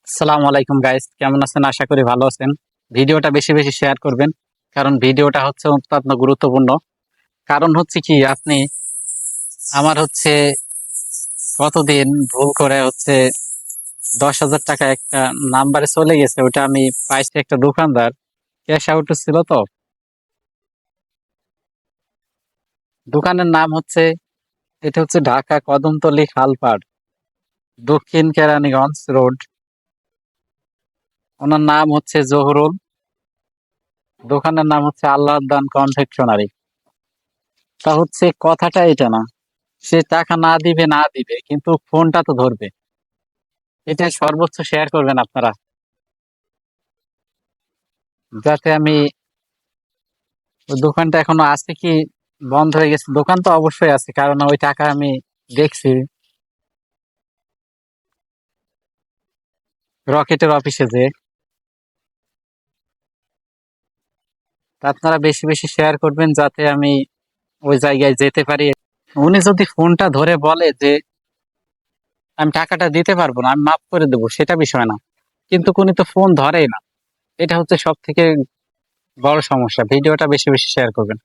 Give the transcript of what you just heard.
আসসালামু আলাইকুম গাইস, কেমন আছেন? আশা করি ভালো আছেন। ভিডিওটা বেশি বেশি শেয়ার করবেন, কারণ ভিডিওটা হচ্ছে অত্যন্ত গুরুত্বপূর্ণ। কারণ হচ্ছে কি, আপনি আমার হচ্ছে কতদিন ভুল করে হচ্ছে 10,000 টাকা একটা নাম্বারে চলে গেছে, ওটা আমি পাইছি একটা দোকানদার, ক্যাশ আউট ছিল তো। দোকানের নাম হচ্ছে, এটা হচ্ছে ঢাকা কদমতলী খালপাড়, দক্ষিণ কেরানীগঞ্জ রোড। ওনার নাম হচ্ছে জহুরুল। দোকানের নাম হচ্ছে আল্লাহদান কনফেকশনারি। তা হচ্ছে কথাটা এটা না, সে টাকা না দিবে না দিবে, কিন্তু ফোনটা তো ধরবে। এটা সর্বোচ্চ শেয়ার করবেন আপনারা, যাতে আমি, ওই দোকানটা এখনো আছে কি বন্ধ হয়ে গেছে? দোকান তো অবশ্যই আছে, কারণ ওই টাকা আমি দেখছি রকেটের অফিসে যে। তা আপনারা বেশি বেশি শেয়ার করবেন, যাতে আমি ওই জায়গায় যেতে পারি। উনি যদি ফোনটা ধরে বলে যে আমি টাকাটা দিতে পারবো না, আমি মাফ করে দেবো, সেটা বিষয় না, কিন্তু উনি তো ফোন ধরেই না। এটা হচ্ছে সব থেকে বড় সমস্যা। ভিডিওটা বেশি বেশি শেয়ার করবেন।